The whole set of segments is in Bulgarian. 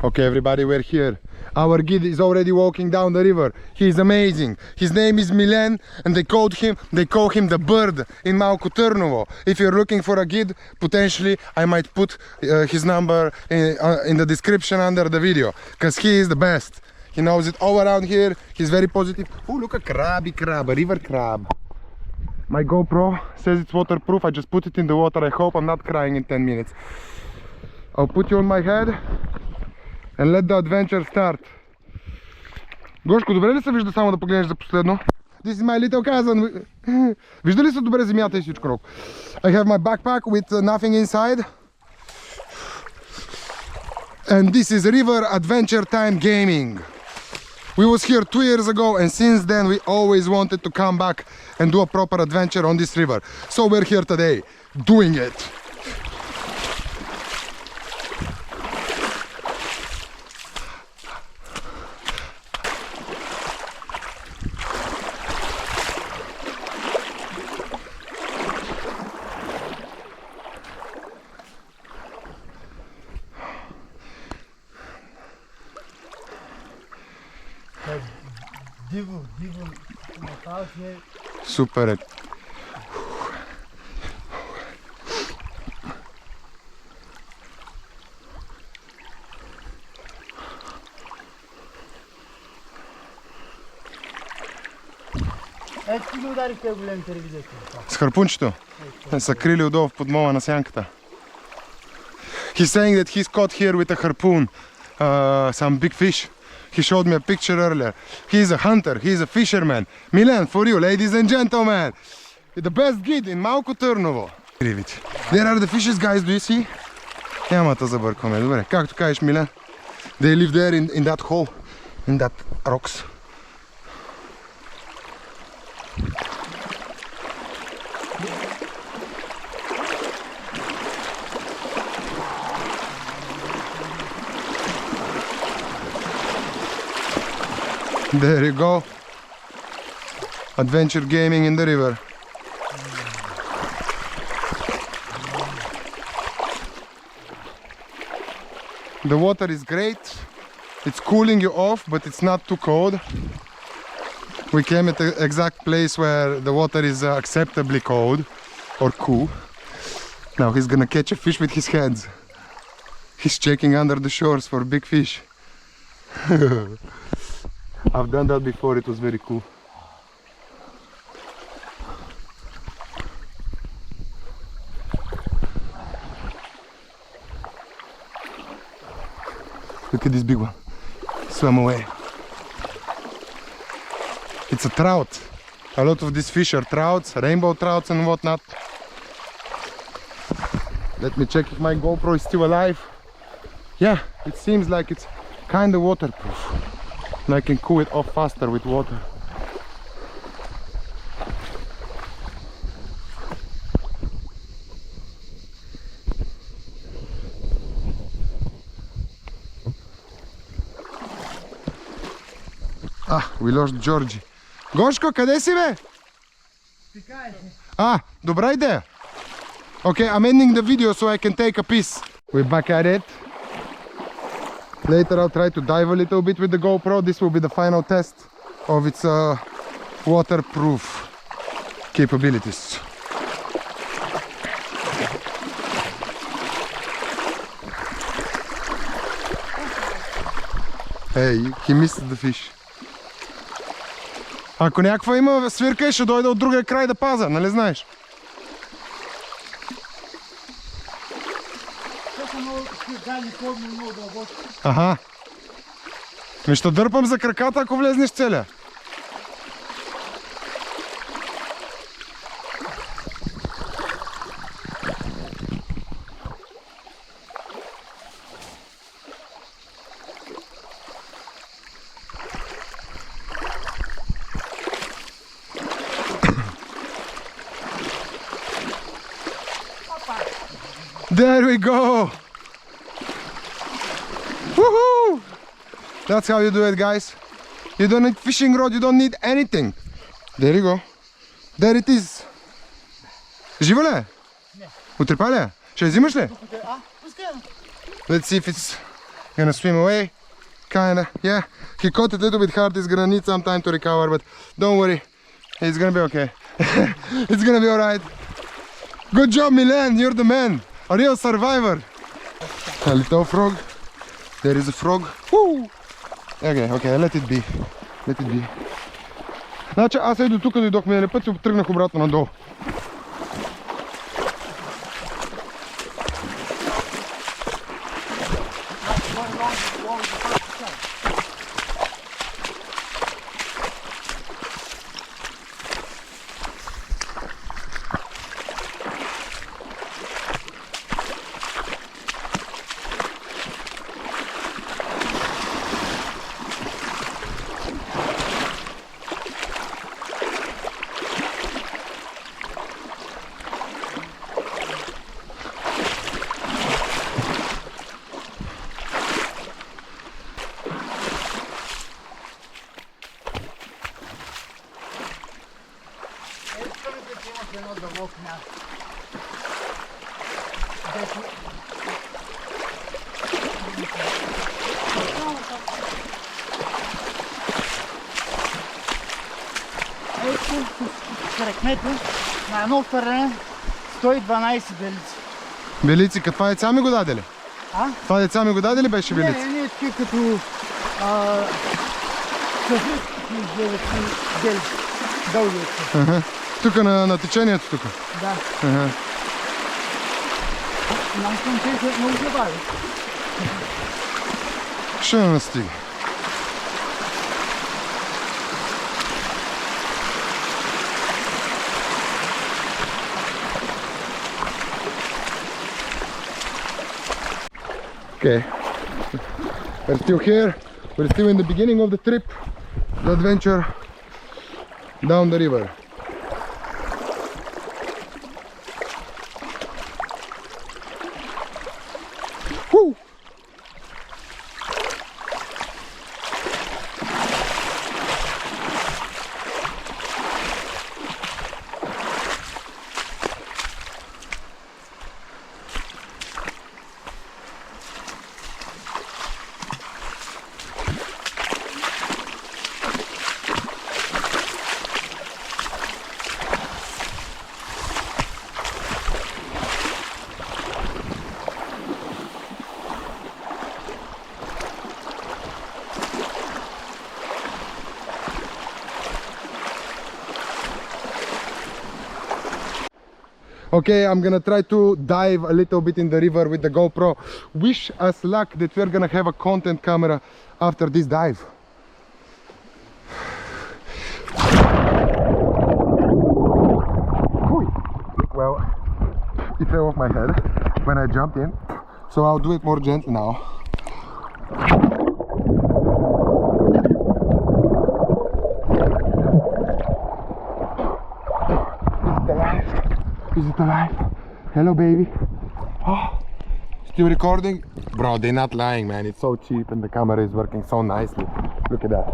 Okay, everybody, we're here. Our guide is already walking down the river. He's amazing. His name is Milen, and they call him the bird in Malku Trnovo. If you're looking for a guide, potentially I might put his number in the description under the video, because he is the best. He knows it all around here. He's very positive. Oh, look, a crab, a river crab. My GoPro says it's waterproof. I just put it in the water. I hope I'm not crying in 10 minutes. I'll put you on my head and let the adventure start. Гошко, добре ли се вижда само да погледнеш за последно? This is my little cousin. Вижда ли се добре земята и всичко? I have my backpack with nothing inside. And this is River Adventure Time Gaming. We was here 2 years ago, and since then we always wanted to come back and do a proper adventure on this river. So we're here today, doing it. Super. С харпунчето са крили отдолу в подмола на сянката. He's saying that he's caught here with a harpoon some big fish. He showed me a picture earlier. He's a hunter, he's a fisherman. Milen, for you, ladies and gentlemen, the best guide in Malku Trnovo. There are the fishes, guys, do you see? Няма да забъркваме, добре. Както кажеш, Милен, they live there in that hole, in that rocks. There you go. Adventure gaming in the river. The water is great. It's cooling you off, but it's not too cold. We came at the exact place where the water is acceptably cold or cool. Now he's gonna catch a fish with his hands. He's checking under the shores for big fish. I've done that before, it was very cool. Look at this big one. Swam away. It's a trout. A lot of these fish are trouts, rainbow trouts and whatnot. Let me check if my GoPro is still alive. Yeah, it seems like it's kind of waterproof. And I can cool it off faster with water. We lost Georgie. Гошко, къде си, бе? Добра идея. Okay, I'm ending the video so I can take a piece. We're back at it. Later I'll try to dive a little bit with the GoPro. This will be the final test of its waterproof capabilities. Hey, he missed the fish. Ако някаква има свирка, ще дойде от другия край да паза, нали знаеш? Аха. Ще дърпам за краката, ако влезнеш целия. There we go! Woohoo! That's how you do it, guys. You don't need fishing rod, you don't need anything. There you go. There it is. Живо ли е? Не. Отрепа ли е? Ще я взимаш ли? Let's see if it's Gonna swim away. Kinda, yeah. He caught it a little bit hard. He's gonna need some time to recover, but don't worry. It's gonna be okay. It's gonna be alright. Good job, Milan. You're the man. A real survivor. A little frog. There is a frog. Woo! Okay, let it be. Let it be. Значи аз ето тук дойдох миналия път и тръгнах обратно надолу. Кръкнете на едно фърне 112 белици. Белици, това деца ми го даде ли? А? Това деца ми го даде ли беше белици? Не, такива като съфритски белици, дълги. Тук на течението тук? Да. Нам съм те много забави. Ще не настига. Okay, we're still here, we're still in the beginning of the trip, the adventure down the river. Woo! Okay, I'm gonna try to dive a little bit in the river with the GoPro. Wish us luck that we're gonna have a content camera after this dive. Well, it fell off my head when I jumped in, so I'll do it more gently now. Is it alive? Hello, baby. Oh, still recording? Bro, they're not lying, man. It's so cheap and the camera is working so nicely. Look at that.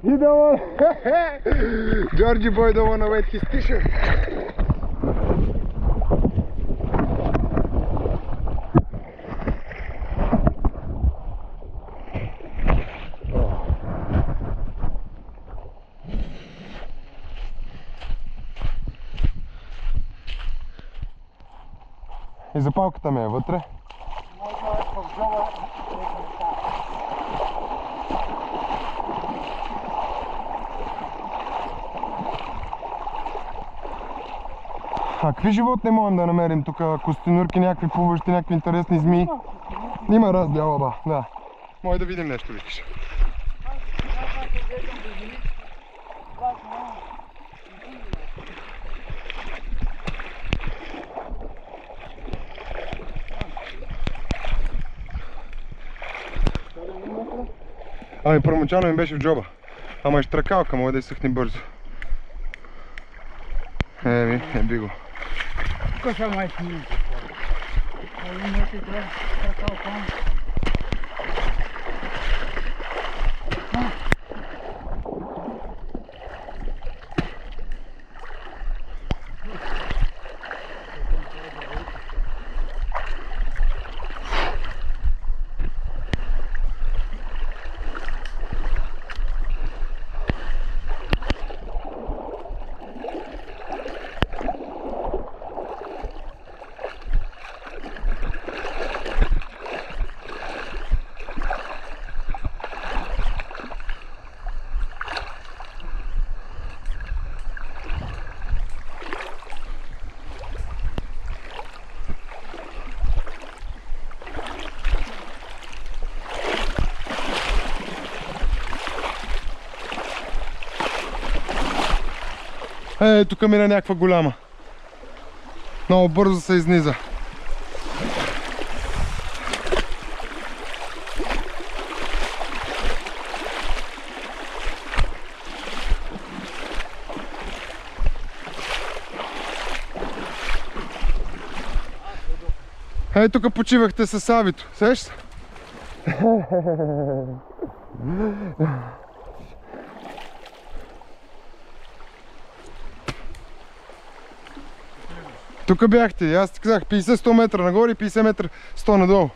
You don't want... Georgie boy don't want to wet his t-shirt. И запалката ми е вътре. А какви животни можем да намерим тук? Костенурки, някакви плуващи, някакви интересни змии? Има раздяла, ба, да. Може да видим нещо, викаш. Ами първоначално ми беше в джоба. Ама е штракалка, може да изсъхне бързо. Еби го. Тук са май снимки. Имате това штракалка. Тук мина някаква голяма. Много бързо се изниза. Тук почивахте с Савито, сеща? Тук бяхте, аз ти казах 50-100 метра нагоре и 50 метра 100 надолу.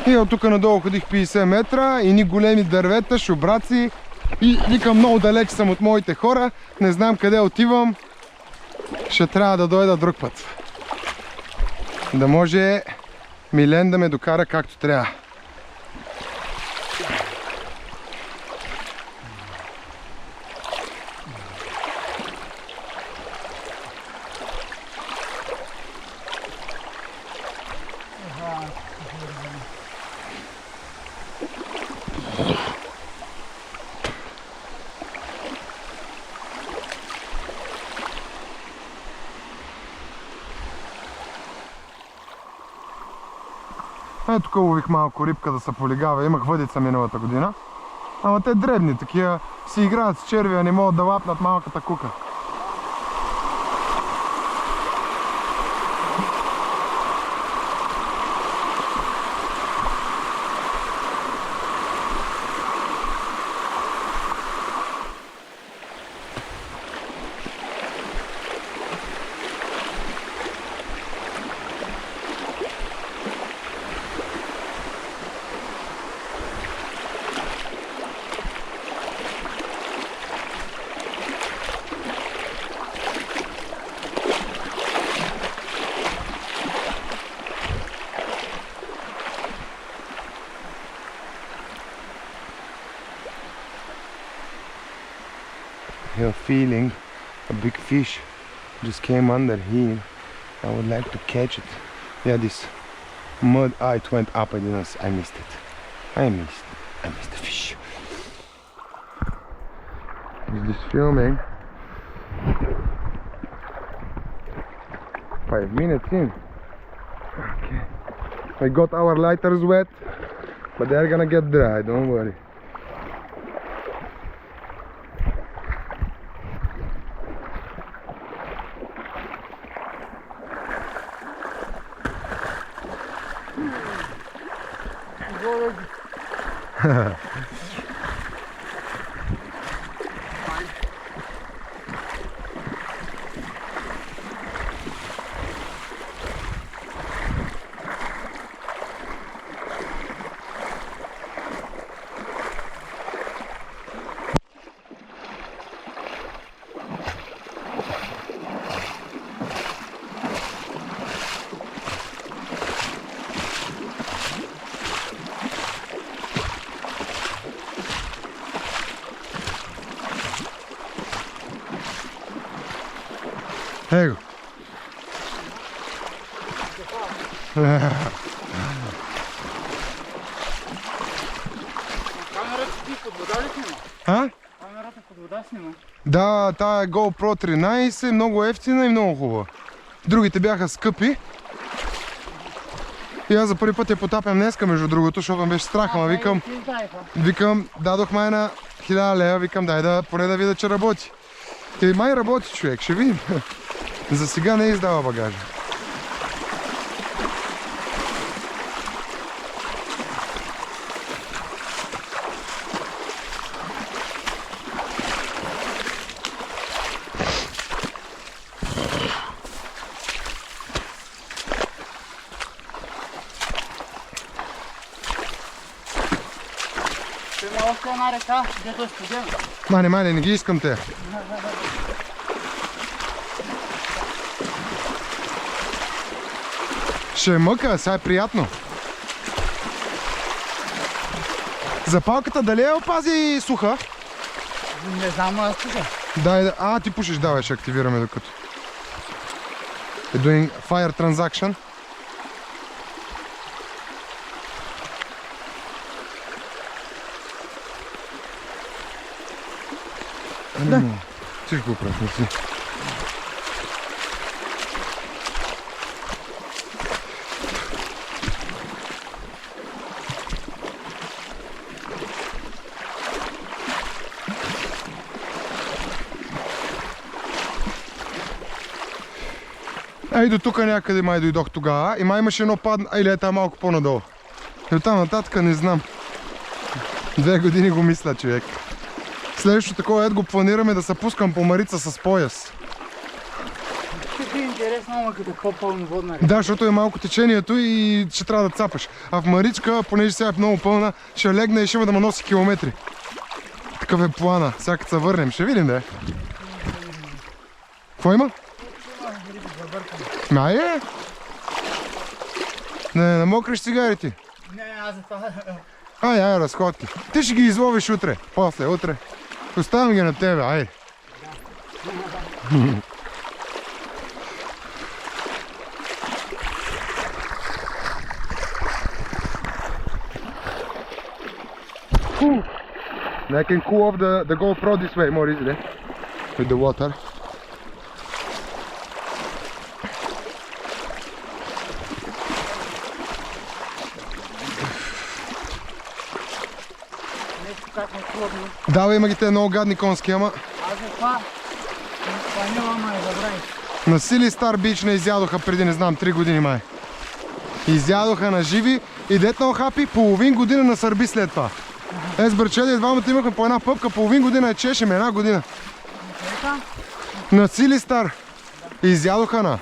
И от тук надолу ходих 50 метра и ни големи дървета, шубраци и викам много далеч съм от моите хора, не знам къде отивам, ще трябва да дойда друг път. Да може Милен да ме докара както трябва. Тук лових малко рибка да се полигава, имах въдица миналата година. Ама те дребни, такива си играят с червия, не могат да лапнат малката кука. I have a feeling a big fish just came under here. I would like to catch it. Yeah, this mud, it went up, I missed it. I missed the fish. Is this filming? 5 minutes in. Okay. I got our lighters wet, but they're gonna get dry, don't worry. Ego. Камерата ти под вода ли снима? А? Камерата под вода снима. Да, тая е GoPro 13, много ефтина и много хубава. Другите бяха скъпи. И аз за първи път я потапям днеска, между другото, защото ме беше страх, ама викам, дадох май на 1000 лева, викам, дай да поне да видя, че работи. И май работи, човек, ще видим. За сега не издава багажа. Има още една река, дето е студена. Мане, не ги искам те. Ще е мъка, сега е приятно. Запалката дали я опази суха? Не знам, аз тук. Дай, ти пушиш, давай, ще активираме докато. Doing fire transaction. Да. Всичко правиш, мисли. Ей до тук някъде май дойдох тогава и май имаше едно падна, или е там малко по-надолу. И оттам нататък не знам. 2 години го мисля, човек. Следващото такова ед го планираме да се пускам по Марица с пояс. Ще е интересно, ама като по-пълно водна река. Да, защото е малко течението и ще трябва да цапаш. А в Маричка, понеже сега е много пълна, ще легне и ще има да ме носи километри. Такъв е плана. Сега като се върнем, ще видим да е. Какво има? Май е? Не мокриш цигарите. Не, аз за това... Ай, разходки. Ти ще ги изловиш утре. После, утре. Оставям ги на тебе, айде. I can cool off the GoPro this way more easily with the water. Нещо как ме хлопно. Да, има ги те много гадни конски, ама Аз за това... Планирам, ама не забравих. на Сили Стар Бич не изядоха преди, не знам, 3 години май. Изядоха на живи и дет на охапи половин година на сърби след това. С бърчели двамата имахме по една пъпка, половин година я чешеме, една година. Ека? На Сили Стар. Изядоха на.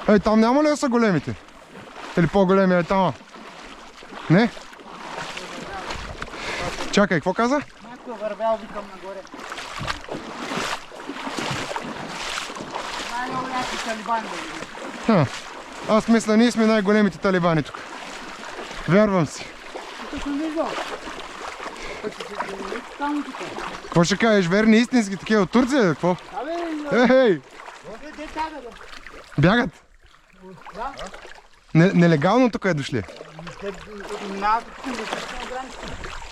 Ей, там няма ли да са големите? Или по-големи е там? Не? Чакай, какво каза? Някой вървял, викам нагоре. Най-много някакви талибани да видим. Аз мисля, ние сме най-големите талибани тук. Вярвам си. Тук съм виждал. Само тук. Какво ще кажеш, верни истински такива от Турция, какво? Абе, Ей, де тяга да? бягат. Да? Нелегално тук е дошли. Те минават тук на границата.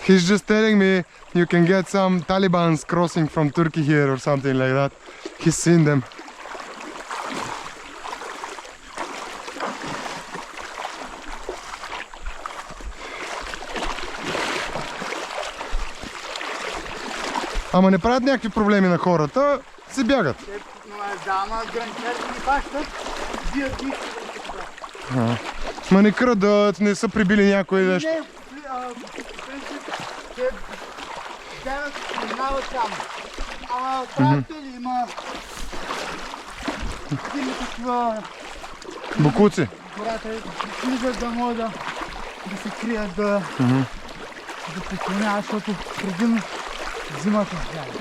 He's just telling me you can get some Talibans crossing from Turkey here or something like that. He's seen them. Ама не правят някакви проблеми на хората, се бягат. Да, ама граничарите ни пащат, бият ги. Ма не крадат, не са прибили някой нещо. Не, в принцип, те бягат, минават там. Ама правят ли има такива Бокуци. гората, влизат да могат да се крият, да поклоняват, защото предимно зимата бягат.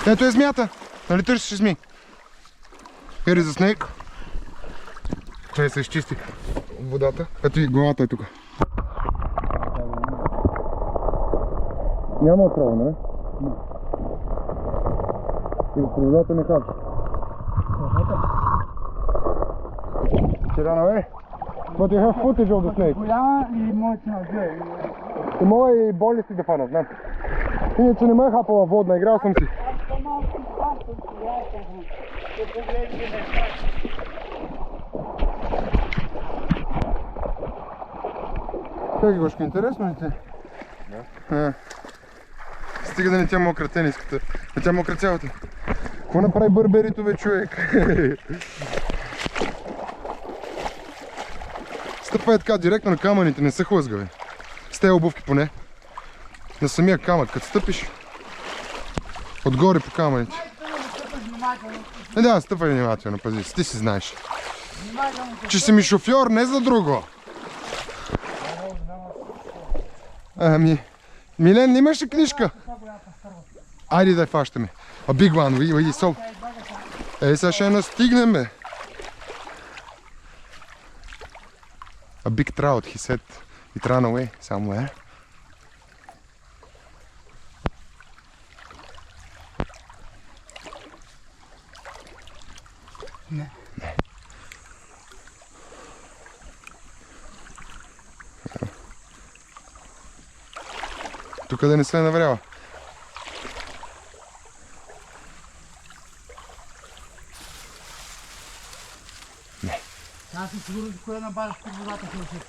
Ето е змията. Нали търсиш зми? Here is a snake. Чай се изчисти водата. Ето и главата е тук. Няма отрова, нали? И в водата не хапи. Чирана, е? But you have footage of the snake. Голяма и моите на две. И мога и болести да фанат, знам. Иначе не ме е хапала водна, играл съм си. Аз по-малко пащам, ще погледни неща. Как Гошко, интересно ли ти? Да. Стига да не тя мокра тениската. Не тя мокра цялата. Какво направи бърберито, бе, човек? Стъпва е така директно на камъните, не се хлъзга, бе. С тези обувки поне. На самия камък, като стъпиш. Отгоре по камъните. Да, стъпвай внимателно, пази се, ти си знаеш. Че си ми шофьор, не за друго. Ами, Милен, имаш ли книжка? Айде да я фащаме. A big one, we saw. Сега ще настигнем, бе. A big trout, he said. It ran away somewhere. Не. тук да не се е наврява. Аз съм сигурен, че кое набавяш под водата ще усети.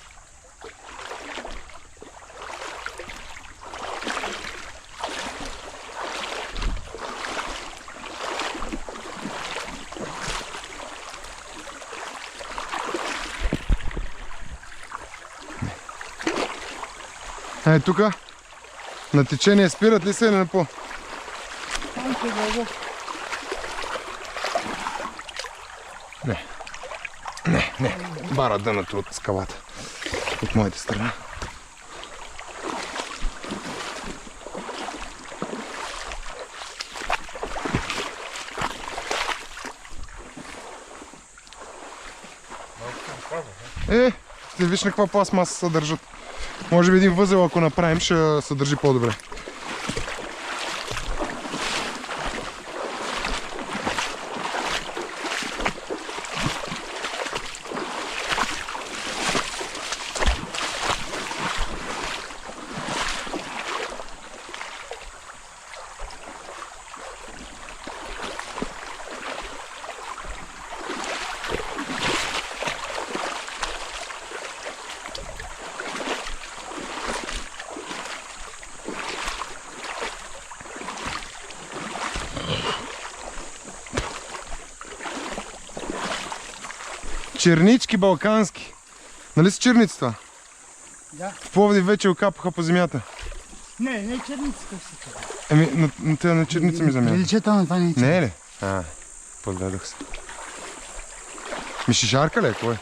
Тук на течение спират ли се или на по? Там ще дълго. Не, бара дъното от скалата. От моята страна. Ще виж на каква пластмаса се държат. Може би един възел, ако направим, ще се държи по-добре. Чернички балкански. Нали са черници това? Да. В Пловдив вече окапаха по земята. Не черницата ще се. Еми, на черница ми замяна. Приличета на това не е черница. Не е ли? Подведох се. Мишишарка ли е? Кой е?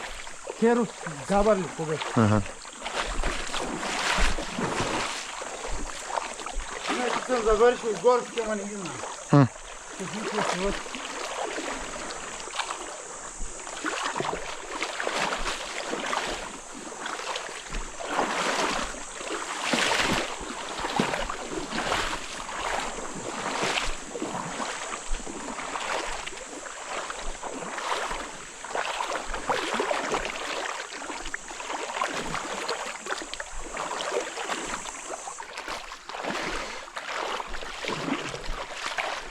Керос, габар ли, кога? Ага. Значи съм завършил горски, ама не ги знам. Технически живот.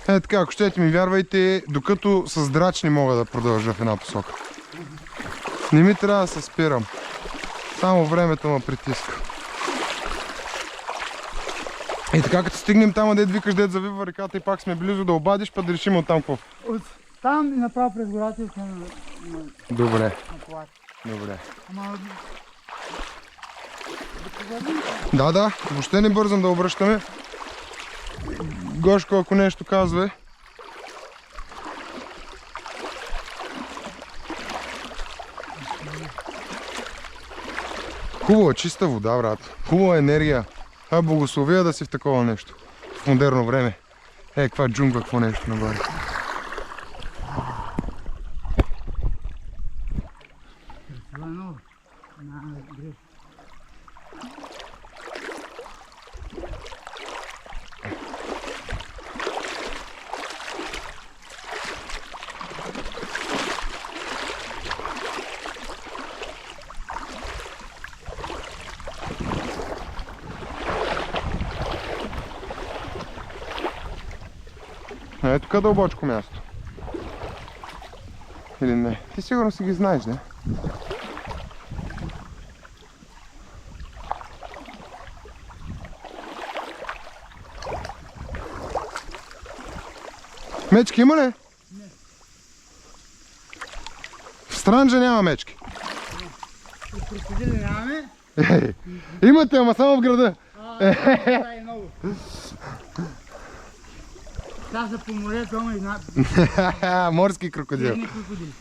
Така, ако щете ми вярвайте, докато с драч не мога да продължа в една посока. Не ми трябва да се спирам. Само времето ме притиска. И така, като стигнем там, дед викаш, дед завива реката и пак сме близо да обадиш, па да решим оттам какво. От там и направо през гората и на Добре. колата. Добре. Ама... Да, въобще не бързам да обръщаме. Гошко, ако нещо казва. Хубава, чиста вода, брат. Хубава енергия. Благословия да си в такова нещо. В модерно време. Каква джунгла, какво нещо нагоре. Това е много. Греш. Ето тук дълбочко място. Или не? Ти сигурно си ги знаеш, не? Мечки има ли? Не. В Странджа няма мечки. И крокодили нямаме. Имате, ама само в града. Това е много. Сега са по морето, ама и на... Морски крокодил. Бедни крокодили.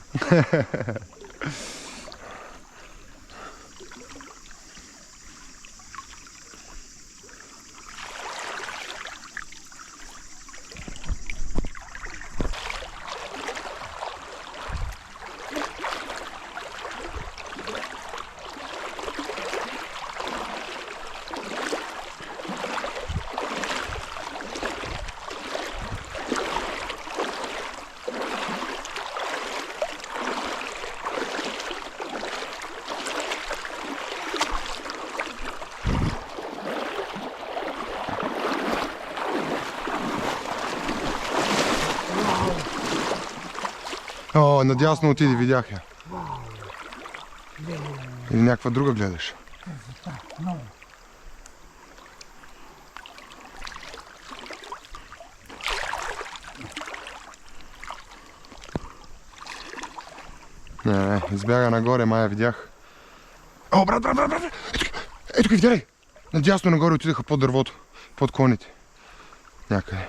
О, надясно отиди, видях я. Или някаква друга гледаш? Много. Не, избяга нагоре, май я видях. О, брат! Ето ги, видяй! Надясно нагоре отидаха под дървото, под коните. Някъде.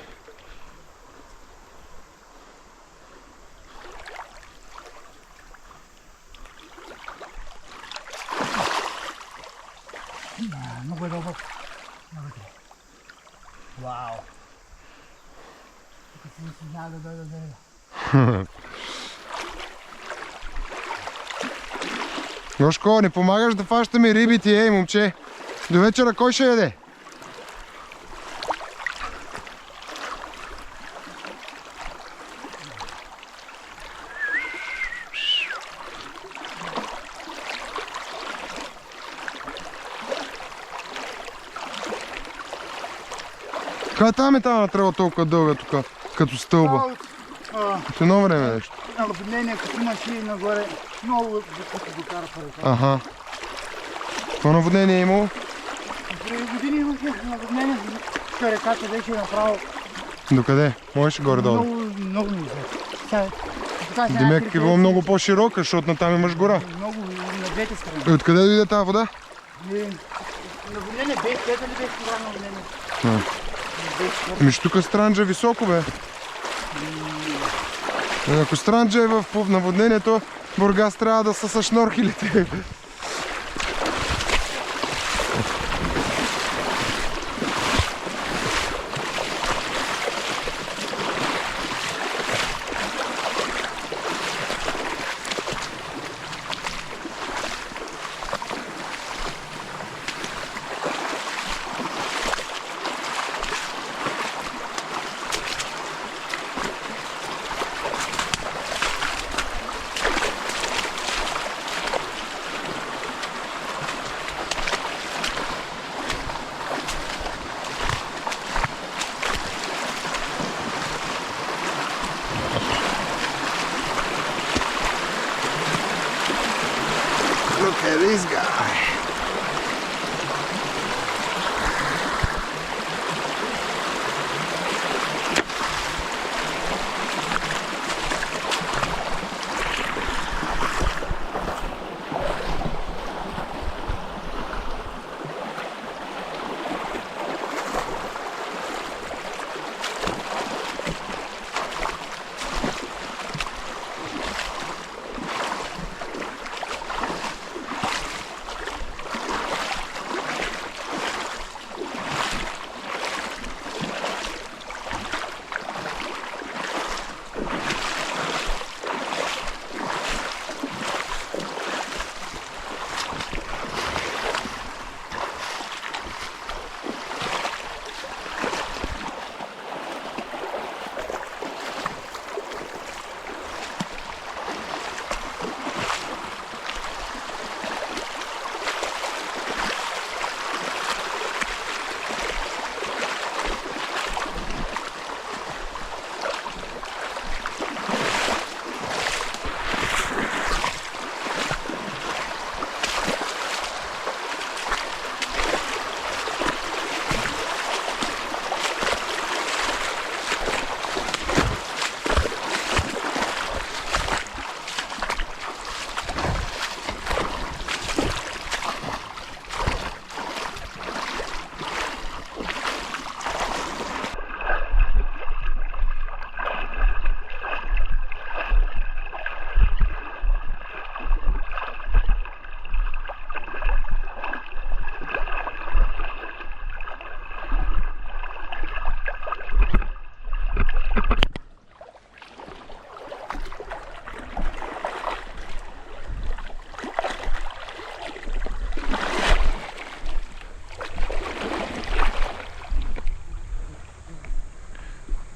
Много е дълбок. Вау! Тук си не знае да дойде да дойде. Гошко, не помагаш да фащаме рибите, ей, момче. До вечера кой ще яде? Каква там е тази на тръба толкова дълга тук, като стълба? От едно време нещо. Наводнение, като имаш и нагоре, много да докара по река. Аха. Какво наводнение е имало? Преди години имаше наводнение, че реката беше направо Докъде? Можеш горе-долу? много низко. Демек е било много по-широка, защото натам имаш гора. Много на двете страни. И откъде дойде тази вода? Наводнение беше, къде ли беше това наводнение? Ами тук Странджа високо, бе. Ако Странджа е в наводнението, Бургас трябва да са с шнорхилите. Look at this guy.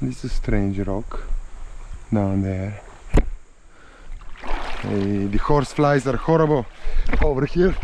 This is strange rock down there. Hey, the horse flies are horrible over here.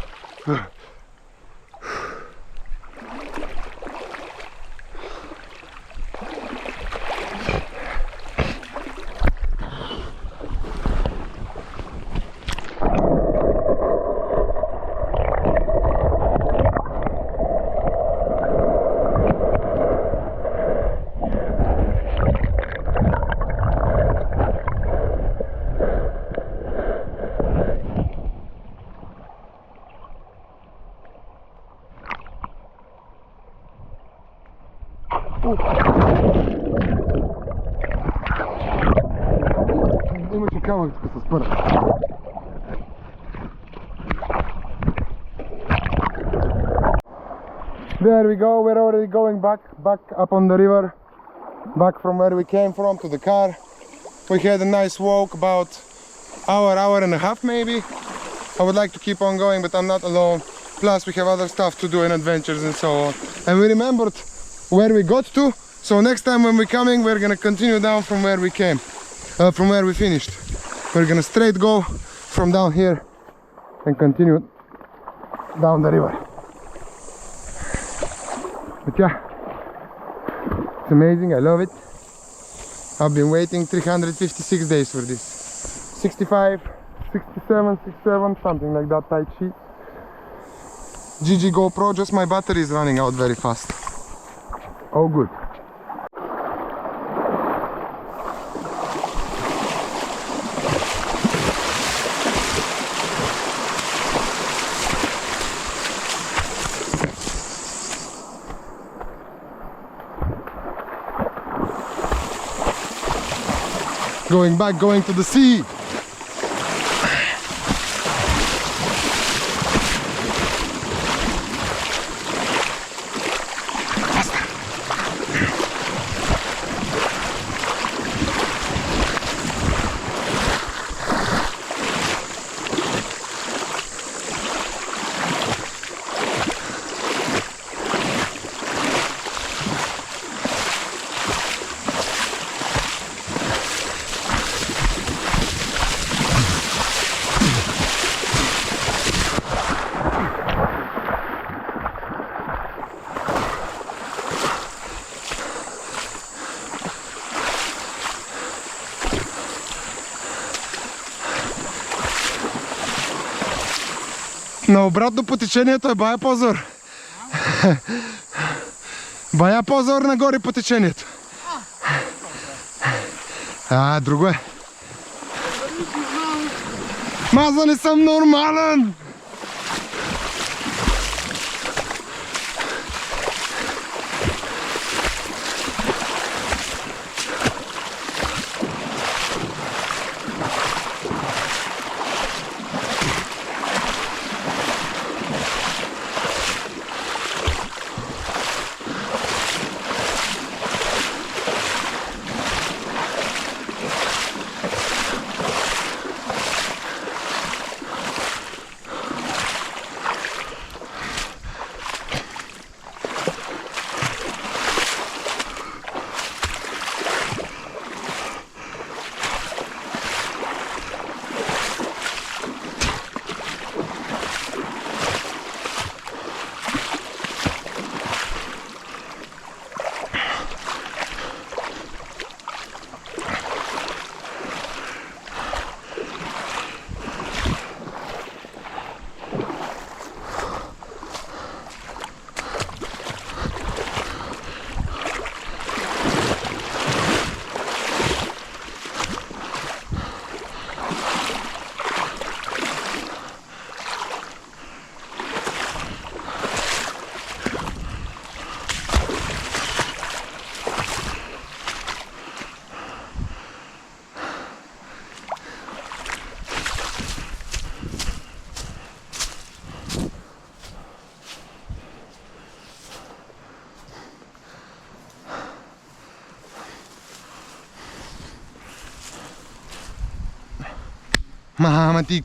Имаше камък тук с първа. There we go, we're already going back up on the river, back from where we came from to the car. We had a nice walk, about hour and a half maybe. I would like to keep on going, but I'm not alone. Plus we have other stuff to do and adventures and so on. And we remembered where we got to, so next time when we're coming we're gonna continue down from where we came, from where we finished. We're gonna straight go from down here and continue down the river. But yeah, it's amazing, I love it. I've been waiting 356 days for this. 65, 67, 67, something like that tight sheet. GG GoPro, just my battery is running out very fast. Oh good. Going back, going to the sea. На обратно по течението е бая по-зор. Бая по-зор нагоре по течението. Друго е. Маза не съм нормален!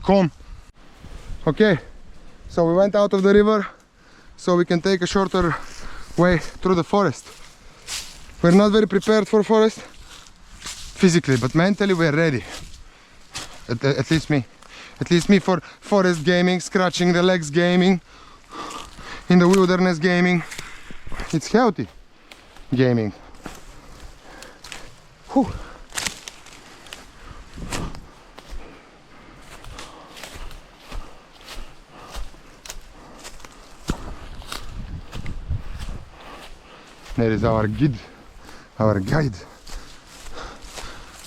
Come. Okay, so we went out of the river so we can take a shorter way through the forest. We're not very prepared for forest physically, but mentally we're ready. At least me. At least me for forest gaming, scratching the legs gaming, in the wilderness gaming. It's healthy gaming. Whew. There is our guide,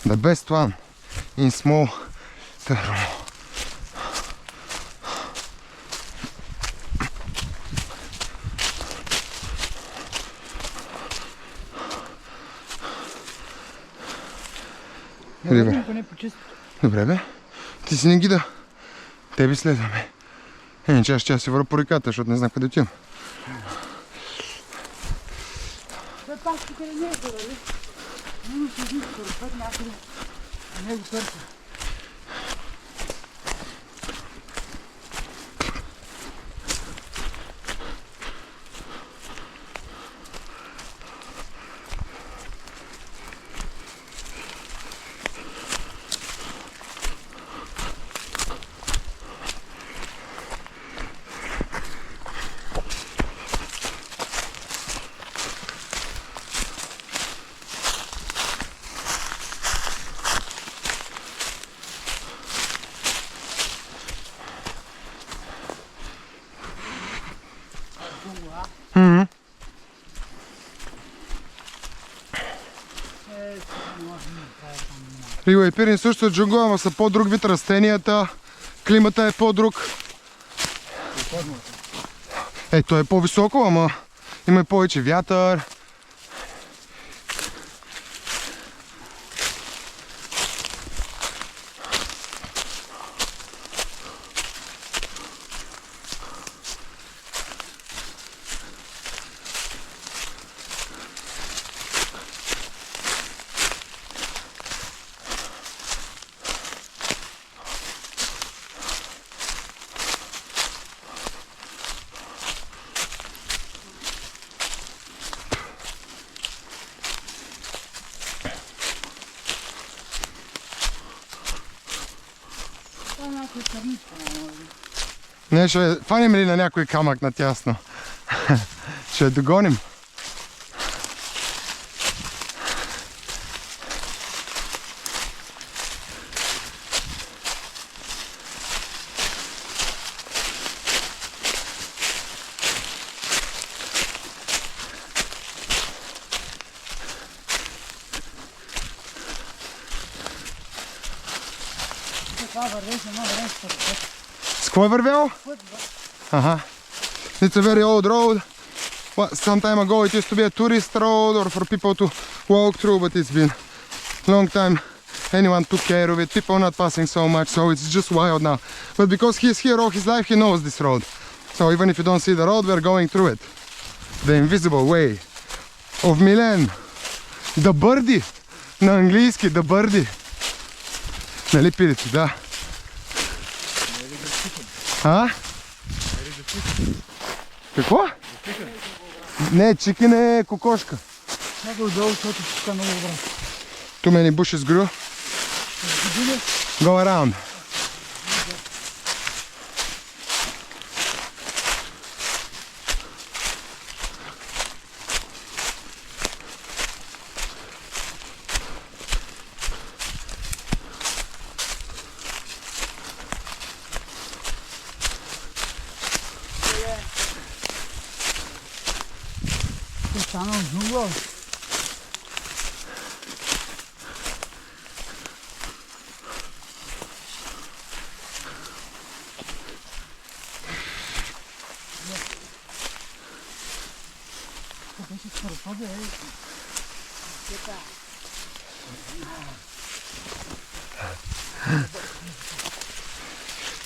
the best one in small terrain. Ривер. Не почист. Добре, бе. Ти си не гида. Тебе следваме. Иначе аз ще си върна по реката, защото не знам къде отивам. Бе, пак тук не е това, ли? Не се иди според път някъде. Не го търся. Рио и Пирин също е джунгла, ама са по-друг вид растенията. Климата е по-друг. То е по-високо, ама има повече вятър. Не, ще фаним ли на някой камък натясно? Ще я догоним. Това вървеше много нещо. С кой е вървял? Uh-huh. It's a very old road. Some time ago it used to be a tourist road or for people to walk through, but it's been long time anyone took care of it. People not passing so much, so it's just wild now. But because he's here all his life, he knows this road. So even if you don't see the road, we're going through it. The invisible way of Milan. The birdie. На английски, the birdie. Нали пидете, да. А? Какво? Не, чикен е кокошка. Много отдолу, защото тук много добре. Too many bushes grew. Go around. Стана джунгла.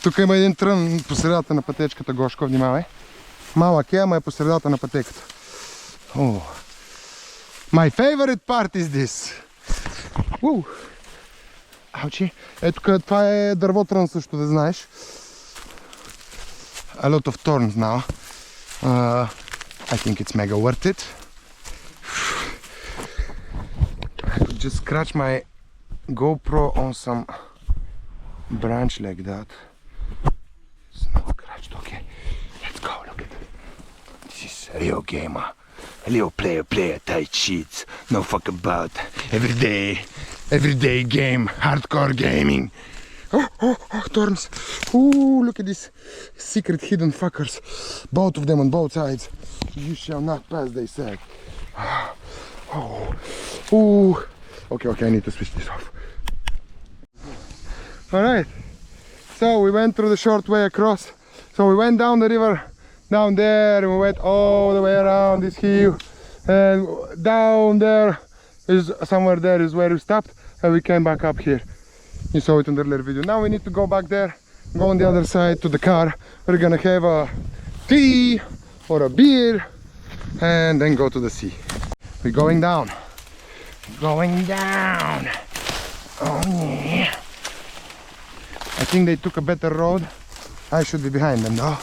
Тук има един трън по средата на пътечката, Гошко, внимавай. Малък е, ама е по средата на пътеката. Oh. My favorite part is this. Аучи. Ето това е дървотрън също, да знаеш. A lot of thorns now. I think it's mega worth it. I could just scratch my GoPro on some branch like that. It's not scratched, okay. Let's go, look at it. This is a real gamer. A real player, tight sheets, no fuck about. Everyday game, hardcore gaming. Oh, thorns. Ooh, look at these secret hidden fuckers. Both of them on both sides. You shall not pass, they said. Ooh. Okay, I need to switch this off. Alright. So we went through the short way across. So we went down the river, down there, and we went all the way around this hill. And down there is somewhere there is where we stopped. and we came back up here. You saw it in the earlier video. Now we need to go back there, go on the other side to the car. We're gonna have a tea or a beer and then go to the sea. We're going down. Going down. Oh yeah. I think they took a better road. I should be behind them though.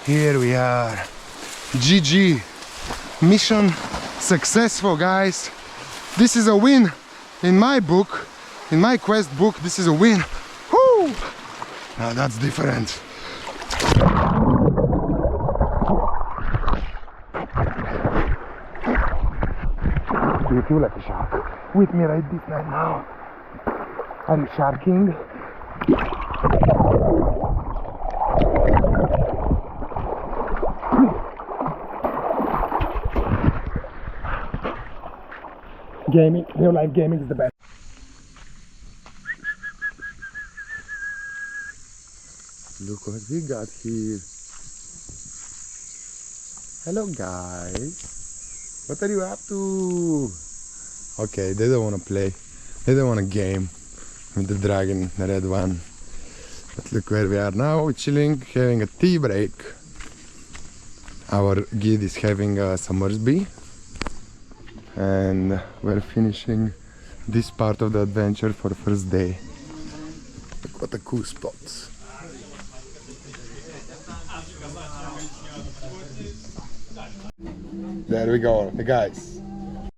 Here we are. GG. Mission successful, guys. This is a win in my book, in my quest book. This is a win. Woo! Now that's different. Do you feel like a shark? With me right this night now. Are you sharking? Gaming, real life gaming is the best. Look what we got here. Hello guys. What are you up to? Okay, they don't want to play. They don't want to game with the dragon, the red one. But look where we are now. We're chilling, having a tea break. Our guide is having a Summersby. And we're finishing this part of the adventure for the first day. Look what a cool spot. There we go, the guys.